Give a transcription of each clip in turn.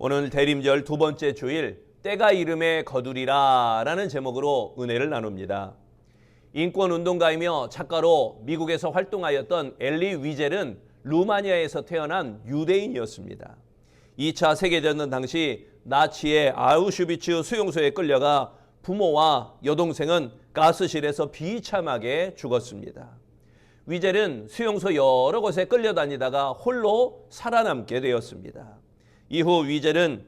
오늘 대림절 두 번째 주일 때가 이름에 거두리라 라는 제목으로 은혜를 나눕니다. 인권운동가이며 작가로 미국에서 활동하였던 엘리 위젤은 루마니아에서 태어난 유대인이었습니다. 2차 세계대전 당시 나치의 아우슈비츠 수용소에 끌려가 부모와 여동생은 가스실에서 비참하게 죽었습니다. 위젤은 수용소 여러 곳에 끌려다니다가 홀로 살아남게 되었습니다. 이후 위젤은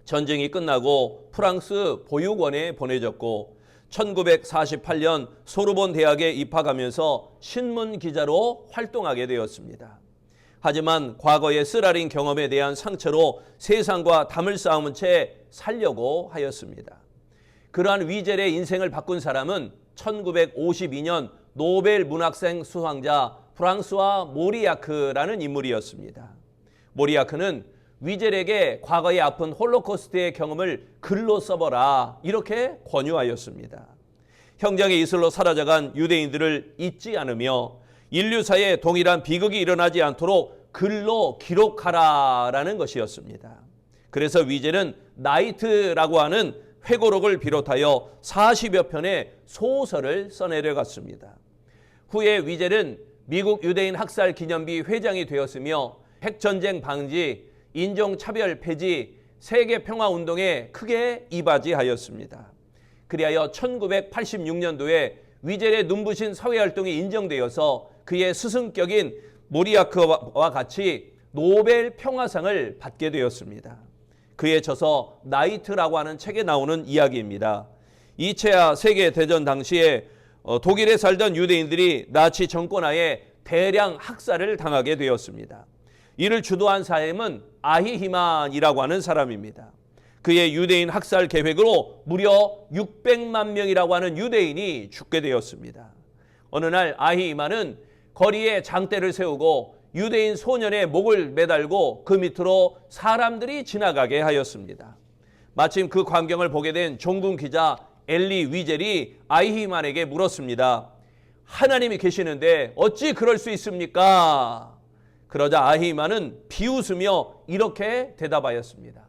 전쟁이 끝나고 프랑스 보육원에 보내졌고 1948년 소르본 대학에 입학하면서 신문 기자로 활동하게 되었습니다. 하지만 과거의 쓰라린 경험에 대한 상처로 세상과 담을 쌓은 채 살려고 하였습니다. 그러한 위젤의 인생을 바꾼 사람은 1952년 노벨 문학상 수상자 프랑스와 모리아크라는 인물이었습니다. 모리아크는 위젤에게 과거의 아픈 홀로코스트의 경험을 글로 써보라 이렇게 권유하였습니다. 형장의 이슬로 사라져간 유대인들을 잊지 않으며 인류사에 동일한 비극이 일어나지 않도록 글로 기록하라라는 것이었습니다. 그래서 위젤은 나이트라고 하는 회고록을 비롯하여 40여 편의 소설을 써내려갔습니다. 후에 위젤은 미국 유대인 학살 기념비 회장이 되었으며 핵전쟁 방지, 인종차별 폐지, 세계평화운동에 크게 이바지하였습니다. 그리하여 1986년도에 위젤의 눈부신 사회활동이 인정되어서 그의 스승격인 모리아크와 같이 노벨 평화상을 받게 되었습니다. 그의 저서 나이트라고 하는 책에 나오는 이야기입니다. 2차 세계대전 당시에 독일에 살던 유대인들이 나치 정권하에 대량 학살을 당하게 되었습니다. 이를 주도한 사람은 아히히만이라고 하는 사람입니다. 그의 유대인 학살 계획으로 무려 600만 명이라고 하는 유대인이 죽게 되었습니다. 어느 날 아히히만은 거리에 장대를 세우고 유대인 소년의 목을 매달고 그 밑으로 사람들이 지나가게 하였습니다. 마침 그 광경을 보게 된 종군 기자 엘리 위젤이 아히히만에게 물었습니다. 하나님이 계시는데 어찌 그럴 수 있습니까? 그러자 아히히만은 비웃으며 이렇게 대답하였습니다.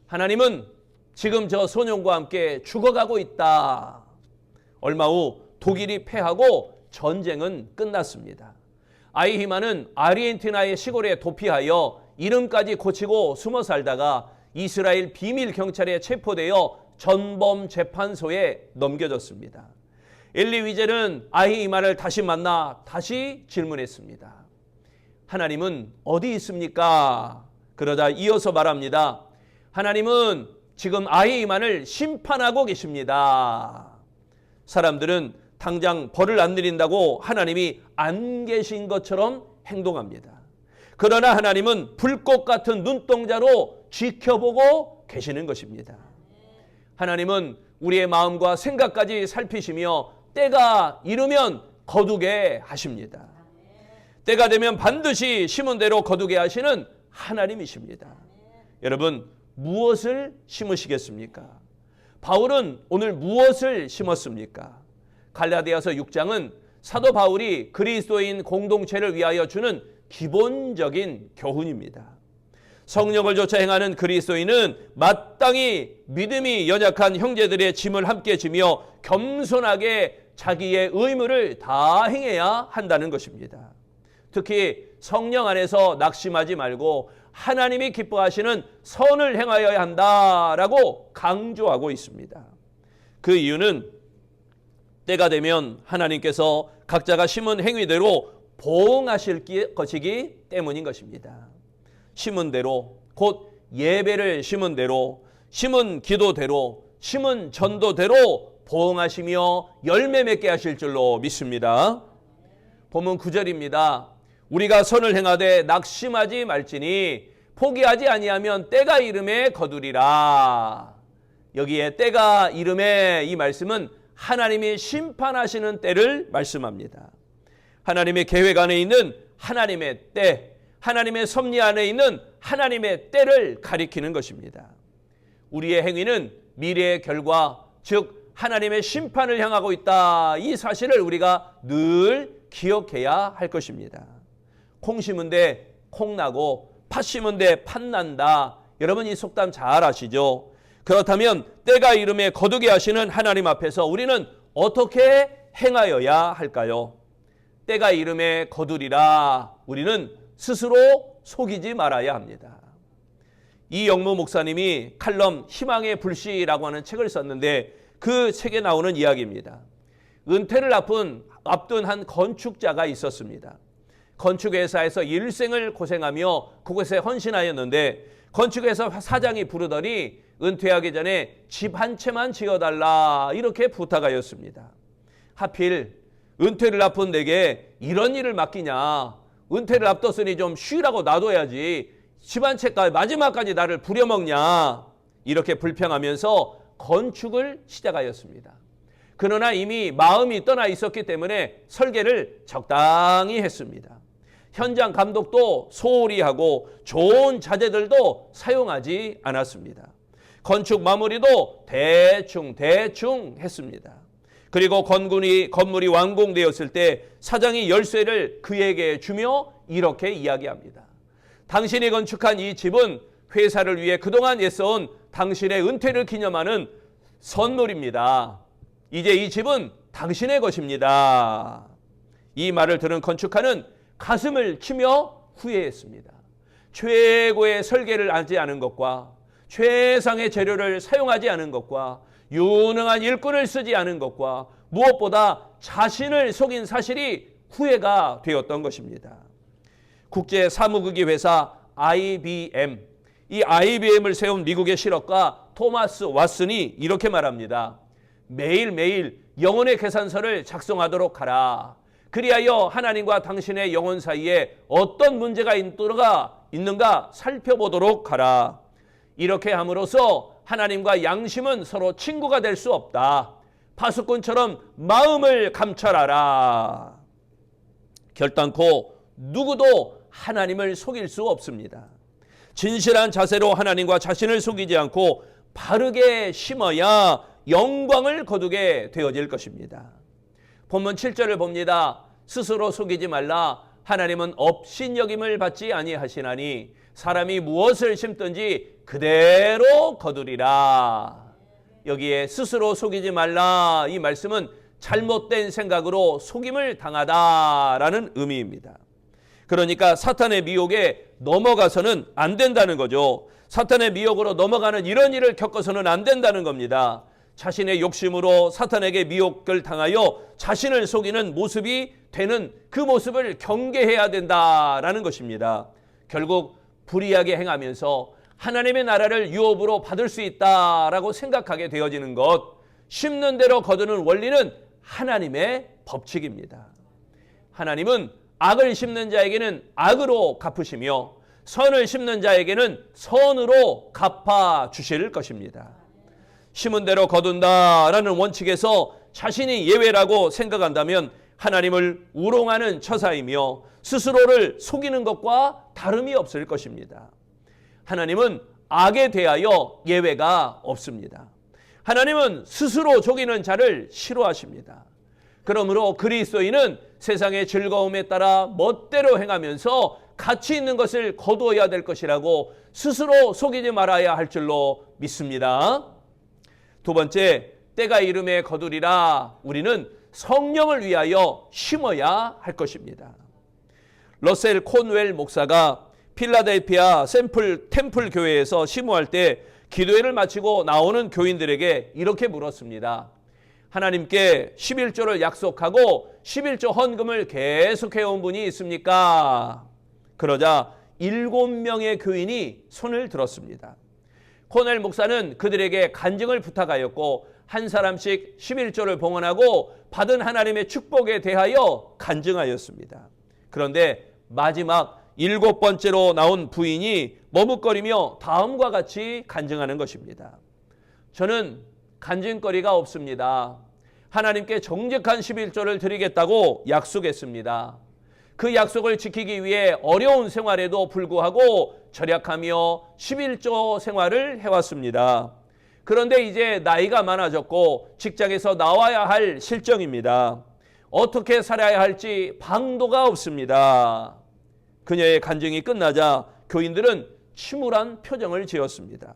하나님은 지금 저 소년과 함께 죽어가고 있다. 얼마 후 독일이 패하고 전쟁은 끝났습니다. 아히히만은 아르헨티나의 시골에 도피하여 이름까지 고치고 숨어 살다가 이스라엘 비밀 경찰에 체포되어 전범 재판소에 넘겨졌습니다. 엘리 위젤은 아히히만을 다시 만나 다시 질문했습니다. 하나님은 어디 있습니까? 그러자 이어서 말합니다. 하나님은 지금 아히히만을 심판하고 계십니다. 사람들은 당장 벌을 안 내린다고 하나님이 안 계신 것처럼 행동합니다. 그러나 하나님은 불꽃 같은 눈동자로 지켜보고 계시는 것입니다. 하나님은 우리의 마음과 생각까지 살피시며 때가 이르면 거두게 하십니다. 때가 되면 반드시 심은 대로 거두게 하시는 하나님이십니다. 여러분, 무엇을 심으시겠습니까? 바울은 오늘 무엇을 심었습니까? 갈라디아서 6장은 사도 바울이 그리스도인 공동체를 위하여 주는 기본적인 교훈입니다. 성령을 좇아 행하는 그리스도인은 마땅히 믿음이 연약한 형제들의 짐을 함께 지며 겸손하게 자기의 의무를 다 행해야 한다는 것입니다. 특히 성령 안에서 낙심하지 말고 하나님이 기뻐하시는 선을 행하여야 한다라고 강조하고 있습니다. 그 이유는 때가 되면 하나님께서 각자가 심은 행위대로 보응하실 것이기 때문인 것입니다. 심은 대로, 곧 예배를 심은 대로, 심은 기도대로, 심은 전도대로 보응하시며 열매 맺게 하실 줄로 믿습니다. 본문 9절입니다. 우리가 선을 행하되 낙심하지 말지니 포기하지 아니하면 때가 이름에 거두리라. 여기에 때가 이름에 이 말씀은 하나님이 심판하시는 때를 말씀합니다. 하나님의 계획 안에 있는 하나님의 때, 하나님의 섭리 안에 있는 하나님의 때를 가리키는 것입니다. 우리의 행위는 미래의 결과, 즉 하나님의 심판을 향하고 있다. 이 사실을 우리가 늘 기억해야 할 것입니다. 콩 심은 데 콩 나고 팥 심은 데 팥 난다. 여러분 이 속담 잘 아시죠? 그렇다면 때가 이름에 거두게 하시는 하나님 앞에서 우리는 어떻게 행하여야 할까요? 때가 이름에 거두리라. 우리는 스스로 속이지 말아야 합니다. 이영무 목사님이 칼럼 희망의 불씨라고 하는 책을 썼는데 그 책에 나오는 이야기입니다. 은퇴를 앞둔 한 건축자가 있었습니다. 건축회사에서 일생을 고생하며 그곳에 헌신하였는데 건축회사 사장이 부르더니 은퇴하기 전에 집 한 채만 지어달라 이렇게 부탁하였습니다. 하필 은퇴를 앞둔 내게 이런 일을 맡기냐. 은퇴를 앞뒀으니 좀 쉬라고 놔둬야지. 집 한 채까지 마지막까지 나를 부려먹냐. 이렇게 불평하면서 건축을 시작하였습니다. 그러나 이미 마음이 떠나 있었기 때문에 설계를 적당히 했습니다. 현장 감독도 소홀히 하고 좋은 자재들도 사용하지 않았습니다. 건축 마무리도 대충 했습니다. 그리고 건물이 완공되었을 때 사장이 열쇠를 그에게 주며 이렇게 이야기합니다. 당신이 건축한 이 집은 회사를 위해 그동안 애써온 당신의 은퇴를 기념하는 선물입니다. 이제 이 집은 당신의 것입니다. 이 말을 들은 건축가는 가슴을 치며 후회했습니다. 최고의 설계를 하지 않은 것과 최상의 재료를 사용하지 않은 것과 유능한 일꾼을 쓰지 않은 것과 무엇보다 자신을 속인 사실이 후회가 되었던 것입니다. 국제 사무국기 회사 IBM, 이 IBM을 세운 미국의 실업가 토마스 왓슨이 이렇게 말합니다. 매일매일 영혼의 계산서를 작성하도록 하라. 그리하여 하나님과 당신의 영혼 사이에 어떤 문제가 있는가 살펴보도록 하라. 이렇게 함으로써 하나님과 양심은 서로 친구가 될 수 없다. 파수꾼처럼 마음을 감찰하라. 결단코 누구도 하나님을 속일 수 없습니다. 진실한 자세로 하나님과 자신을 속이지 않고 바르게 심어야 영광을 거두게 되어질 것입니다. 본문 7절을 봅니다. 스스로 속이지 말라. 하나님은 업신여김을 받지 아니하시나니 사람이 무엇을 심든지 그대로 거두리라. 여기에 스스로 속이지 말라 이 말씀은 잘못된 생각으로 속임을 당하다라는 의미입니다. 그러니까 사탄의 미혹에 넘어가서는 안 된다는 거죠. 사탄의 미혹으로 넘어가는 이런 일을 겪어서는 안 된다는 겁니다. 자신의 욕심으로 사탄에게 미혹을 당하여 자신을 속이는 모습이 되는 그 모습을 경계해야 된다라는 것입니다. 결국 불의하게 행하면서 하나님의 나라를 유업으로 받을 수 있다라고 생각하게 되어지는 것, 심는 대로 거두는 원리는 하나님의 법칙입니다. 하나님은 악을 심는 자에게는 악으로 갚으시며 선을 심는 자에게는 선으로 갚아주실 것입니다. 심은 대로 거둔다라는 원칙에서 자신이 예외라고 생각한다면 하나님을 우롱하는 처사이며 스스로를 속이는 것과 다름이 없을 것입니다. 하나님은 악에 대하여 예외가 없습니다. 하나님은 스스로 속이는 자를 싫어하십니다. 그러므로 그리스도인은 세상의 즐거움에 따라 멋대로 행하면서 가치 있는 것을 거두어야 될 것이라고 스스로 속이지 말아야 할 줄로 믿습니다. 두 번째, 때가 이름에 거두리라. 우리는 성령을 위하여 심어야 할 것입니다. 러셀 콘웰 목사가 필라델피아 템플 교회에서 심호할 때 기도회를 마치고 나오는 교인들에게 이렇게 물었습니다. 하나님께 11조를 약속하고 11조 헌금을 계속해온 분이 있습니까? 그러자 7명의 교인이 손을 들었습니다. 코넬 목사는 그들에게 간증을 부탁하였고 한 사람씩 11조를 봉헌하고 받은 하나님의 축복에 대하여 간증하였습니다. 그런데 마지막 7번째로 나온 부인이 머뭇거리며 다음과 같이 간증하는 것입니다. 저는 간증거리가 없습니다. 하나님께 정직한 11조를 드리겠다고 약속했습니다. 그 약속을 지키기 위해 어려운 생활에도 불구하고 절약하며 11조 생활을 해왔습니다. 그런데 이제 나이가 많아졌고 직장에서 나와야 할 실정입니다. 어떻게 살아야 할지 방도가 없습니다. 그녀의 간증이 끝나자 교인들은 침울한 표정을 지었습니다.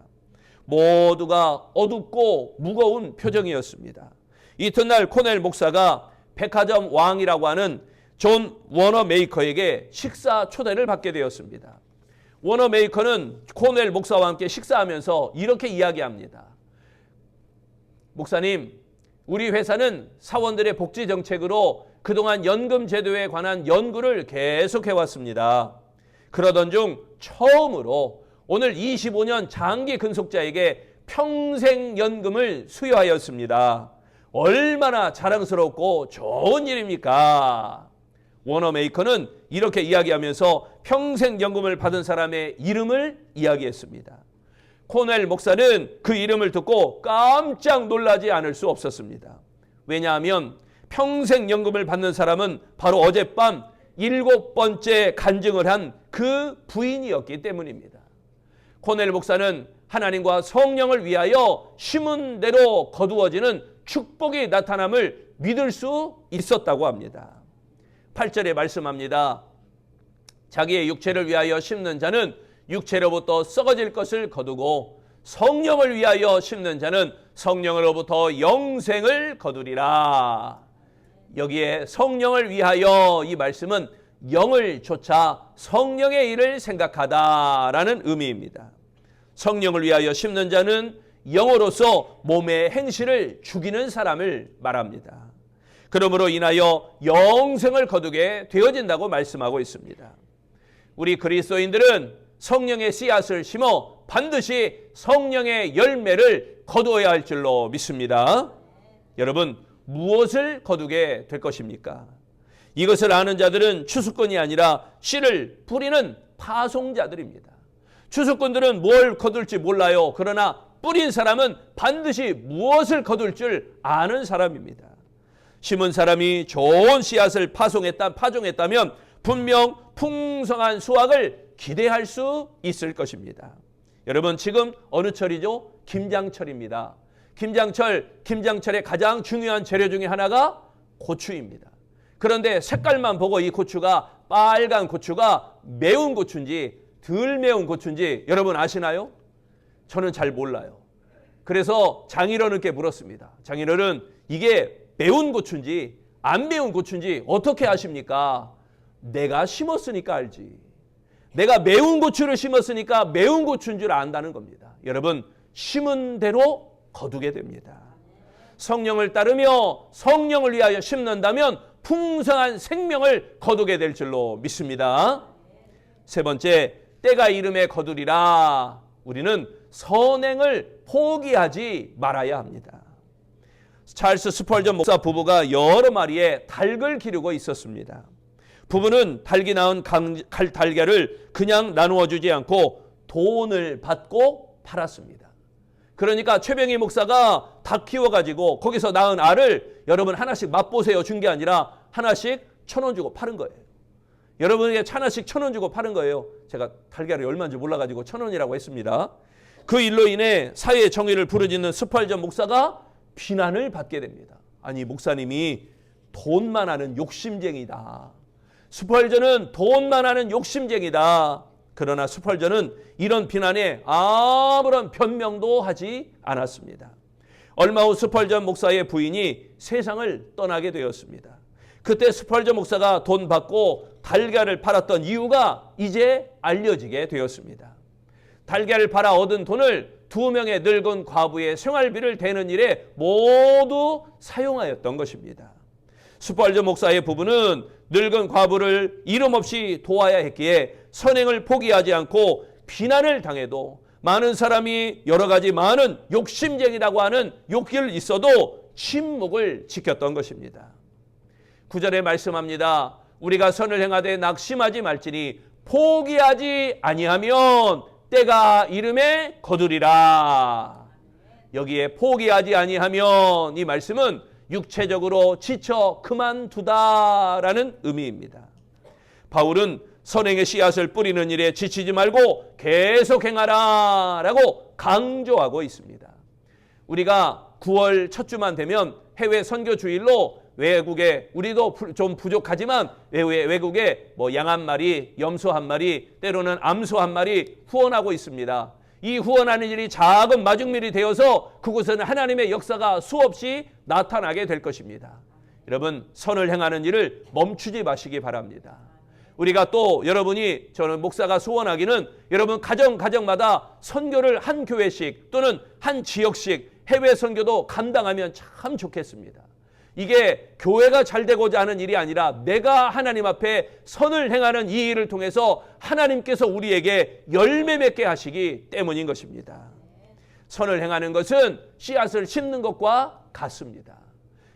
모두가 어둡고 무거운 표정이었습니다. 이튿날 코넬 목사가 백화점 왕이라고 하는 존 워너메이커에게 식사 초대를 받게 되었습니다. 워너메이커는 코넬 목사와 함께 식사하면서 이렇게 이야기합니다. 목사님, 우리 회사는 사원들의 복지 정책으로 그동안 연금 제도에 관한 연구를 계속해 왔습니다. 그러던 중 처음으로 오늘 25년 장기 근속자에게 평생연금을 수여하였습니다. 얼마나 자랑스럽고 좋은 일입니까? 워너메이커는 이렇게 이야기하면서 평생연금을 받은 사람의 이름을 이야기했습니다. 코넬 목사는 그 이름을 듣고 깜짝 놀라지 않을 수 없었습니다. 왜냐하면 평생연금을 받는 사람은 바로 어젯밤 7번째 간증을 한 그 부인이었기 때문입니다. 코넬 목사는 하나님과 성령을 위하여 심은 대로 거두어지는 축복이 나타남을 믿을 수 있었다고 합니다. 8절에 말씀합니다. 자기의 육체를 위하여 심는 자는 육체로부터 썩어질 것을 거두고 성령을 위하여 심는 자는 성령으로부터 영생을 거두리라. 여기에 성령을 위하여 이 말씀은 영을 좇아 성령의 일을 생각하다라는 의미입니다. 성령을 위하여 심는 자는 영으로서 몸의 행실을 죽이는 사람을 말합니다. 그러므로 인하여 영생을 거두게 되어진다고 말씀하고 있습니다. 우리 그리스도인들은 성령의 씨앗을 심어 반드시 성령의 열매를 거두어야 할 줄로 믿습니다. 여러분, 무엇을 거두게 될 것입니까? 이것을 아는 자들은 추수꾼이 아니라 씨를 뿌리는 파송자들입니다. 추수꾼들은 뭘 거둘지 몰라요. 그러나 뿌린 사람은 반드시 무엇을 거둘 줄 아는 사람입니다. 심은 사람이 좋은 씨앗을 파종했다면 분명 풍성한 수확을 기대할 수 있을 것입니다. 여러분, 지금 어느 철이죠? 김장철입니다. 김장철의 가장 중요한 재료 중에 하나가 고추입니다. 그런데 색깔만 보고 이 고추가 빨간 고추가 매운 고추인지 덜 매운 고추인지 여러분 아시나요? 저는 잘 몰라요. 그래서 장인어른께 물었습니다. 장인어른, 이게 매운 고추인지 안 매운 고추인지 어떻게 아십니까? 내가 심었으니까 알지. 내가 매운 고추를 심었으니까 매운 고추인 줄 안다는 겁니다. 여러분, 심은 대로 거두게 됩니다. 성령을 따르며 성령을 위하여 심는다면 풍성한 생명을 거두게 될 줄로 믿습니다. 세 번째, 때가 이름에 거두리라. 우리는 선행을 포기하지 말아야 합니다. 찰스 스펄전 목사 부부가 여러 마리의 닭을 기르고 있었습니다. 부부는 닭이 낳은 달걀을 그냥 나누어 주지 않고 돈을 받고 팔았습니다. 그러니까 최병희 목사가 닭 키워가지고 거기서 낳은 알을 여러분 하나씩 맛보세요 준 게 아니라 하나씩 1,000원 주고 파는 거예요. 여러분에게 하나씩 1,000원 주고 파는 거예요. 제가 달걀이 얼마인지 몰라가지고 1,000원이라고 했습니다. 그 일로 인해 사회의 정의를 부르짖는 스펄전 목사가 비난을 받게 됩니다. 아니, 목사님이 돈만 하는 욕심쟁이다. 스펄전은 돈만 하는 욕심쟁이다. 그러나 스펄전은 이런 비난에 아무런 변명도 하지 않았습니다. 얼마 후 스펄전 목사의 부인이 세상을 떠나게 되었습니다. 그때 스펄전 목사가 돈 받고 달걀을 팔았던 이유가 이제 알려지게 되었습니다. 달걀을 팔아 얻은 돈을 2명의 늙은 과부의 생활비를 대는 일에 모두 사용하였던 것입니다. 스펄전 목사의 부부는 늙은 과부를 이름 없이 도와야 했기에 선행을 포기하지 않고 비난을 당해도 많은 사람이 여러 가지 많은 욕심쟁이라고 하는 욕기를 있어도 침묵을 지켰던 것입니다. 9절에 말씀합니다. 우리가 선을 행하되 낙심하지 말지니 포기하지 아니하면 때가 이름에 거두리라. 여기에 포기하지 아니하면 이 말씀은 육체적으로 지쳐 그만두다라는 의미입니다. 바울은 선행의 씨앗을 뿌리는 일에 지치지 말고 계속 행하라라고 강조하고 있습니다. 우리가 9월 첫 주만 되면 해외 선교 주일로 외국에 우리도 좀 부족하지만 외국에 뭐 양 한 마리, 염소 한 마리, 때로는 암소 한 마리 후원하고 있습니다. 이 후원하는 일이 작은 마중밀이 되어서 그곳에는 하나님의 역사가 수없이 나타나게 될 것입니다. 여러분, 선을 행하는 일을 멈추지 마시기 바랍니다. 우리가 또 여러분이, 저는 목사가 소원하기는 여러분 가정마다 선교를 한 교회씩 또는 한 지역씩 해외 선교도 감당하면 참 좋겠습니다. 이게 교회가 잘 되고자 하는 일이 아니라 내가 하나님 앞에 선을 행하는 이 일을 통해서 하나님께서 우리에게 열매 맺게 하시기 때문인 것입니다. 선을 행하는 것은 씨앗을 심는 것과 같습니다.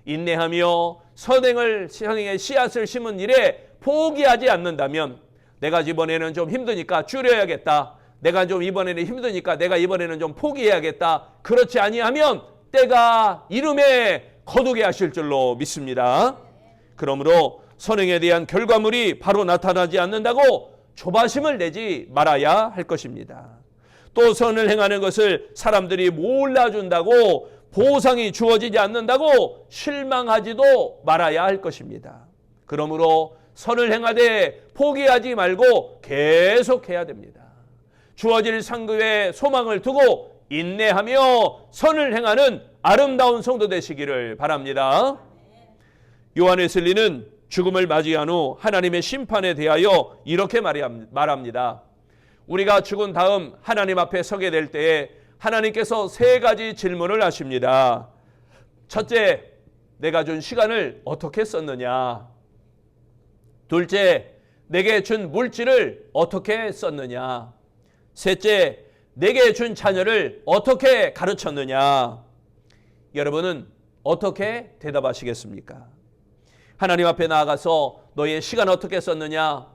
인내하며 선행의 씨앗을 심은 일에 포기하지 않는다면, 내가 이번에는 좀 힘드니까 줄여야겠다, 내가 좀 이번에는 힘드니까 내가 이번에는 좀 포기해야겠다, 그렇지 아니하면 때가 이름에 거두게 하실 줄로 믿습니다. 그러므로 선행에 대한 결과물이 바로 나타나지 않는다고 조바심을 내지 말아야 할 것입니다. 또 선을 행하는 것을 사람들이 몰라준다고 보상이 주어지지 않는다고 실망하지도 말아야 할 것입니다. 그러므로 선을 행하되 포기하지 말고 계속해야 됩니다. 주어질 상급에 소망을 두고 인내하며 선을 행하는 아름다운 성도 되시기를 바랍니다. 요한 웨슬리는 죽음을 맞이한 후 하나님의 심판에 대하여 이렇게 말합니다. 우리가 죽은 다음 하나님 앞에 서게 될 때에 하나님께서 세 가지 질문을 하십니다. 첫째, 내가 준 시간을 어떻게 썼느냐? 둘째, 내게 준 물질을 어떻게 썼느냐? 셋째, 내게 준 자녀를 어떻게 가르쳤느냐? 여러분은 어떻게 대답하시겠습니까? 하나님 앞에 나아가서 너의 시간 어떻게 썼느냐?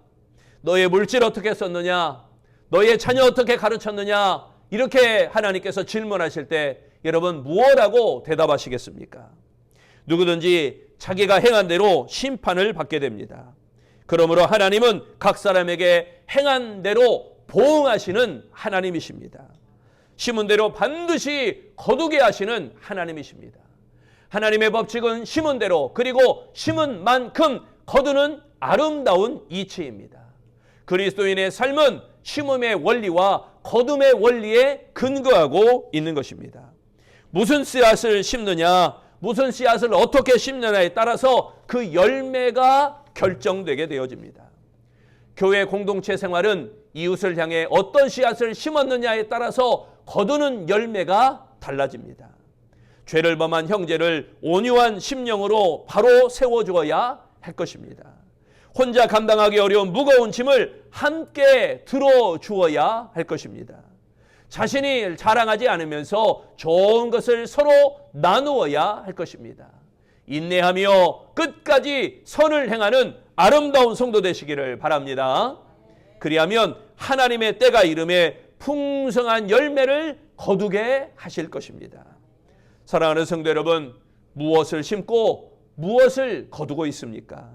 너의 물질 어떻게 썼느냐? 너의 자녀 어떻게 가르쳤느냐? 이렇게 하나님께서 질문하실 때 여러분 무엇라고 대답하시겠습니까? 누구든지 자기가 행한 대로 심판을 받게 됩니다. 그러므로 하나님은 각 사람에게 행한 대로 보응하시는 하나님이십니다. 심은 대로 반드시 거두게 하시는 하나님이십니다. 하나님의 법칙은 심은 대로, 그리고 심은 만큼 거두는 아름다운 이치입니다. 그리스도인의 삶은 심음의 원리와 거둠의 원리에 근거하고 있는 것입니다. 무슨 씨앗을 심느냐, 무슨 씨앗을 어떻게 심느냐에 따라서 그 열매가 결정되게 되어집니다. 교회 공동체 생활은 이웃을 향해 어떤 씨앗을 심었느냐에 따라서 거두는 열매가 달라집니다. 죄를 범한 형제를 온유한 심령으로 바로 세워주어야 할 것입니다. 혼자 감당하기 어려운 무거운 짐을 함께 들어주어야 할 것입니다. 자신이 자랑하지 않으면서 좋은 것을 서로 나누어야 할 것입니다. 인내하며 끝까지 선을 행하는 아름다운 성도 되시기를 바랍니다. 그리하면 하나님의 때가 이름에 풍성한 열매를 거두게 하실 것입니다. 사랑하는 성도 여러분, 무엇을 심고 무엇을 거두고 있습니까?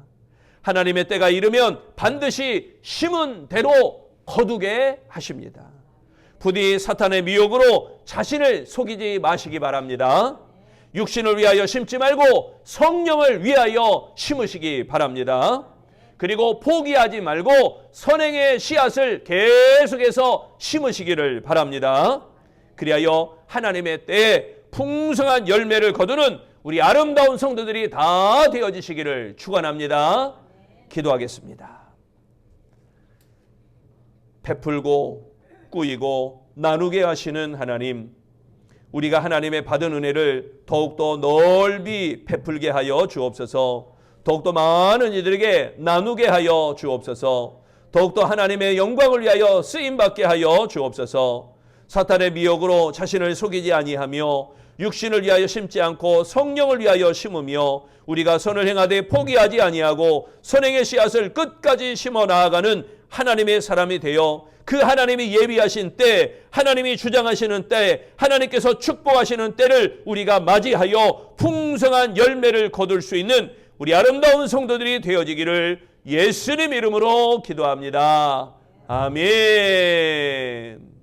하나님의 때가 이르면 반드시 심은 대로 거두게 하십니다. 부디 사탄의 미혹으로 자신을 속이지 마시기 바랍니다. 육신을 위하여 심지 말고 성령을 위하여 심으시기 바랍니다. 그리고 포기하지 말고 선행의 씨앗을 계속해서 심으시기를 바랍니다. 그리하여 하나님의 때에 풍성한 열매를 거두는 우리 아름다운 성도들이 다 되어지시기를 축원합니다. 기도하겠습니다. 베풀고 꾸이고 나누게 하시는 하나님, 우리가 하나님의 받은 은혜를 더욱더 넓이 베풀게 하여 주옵소서. 더욱더 많은 이들에게 나누게 하여 주옵소서. 더욱더 하나님의 영광을 위하여 쓰임받게 하여 주옵소서. 사탄의 미혹으로 자신을 속이지 아니하며 육신을 위하여 심지 않고 성령을 위하여 심으며 우리가 선을 행하되 포기하지 아니하고 선행의 씨앗을 끝까지 심어 나아가는 하나님의 사람이 되어 그 하나님이 예비하신 때, 하나님이 주장하시는 때, 하나님께서 축복하시는 때를 우리가 맞이하여 풍성한 열매를 거둘 수 있는 우리 아름다운 성도들이 되어지기를 예수님 이름으로 기도합니다. 아멘.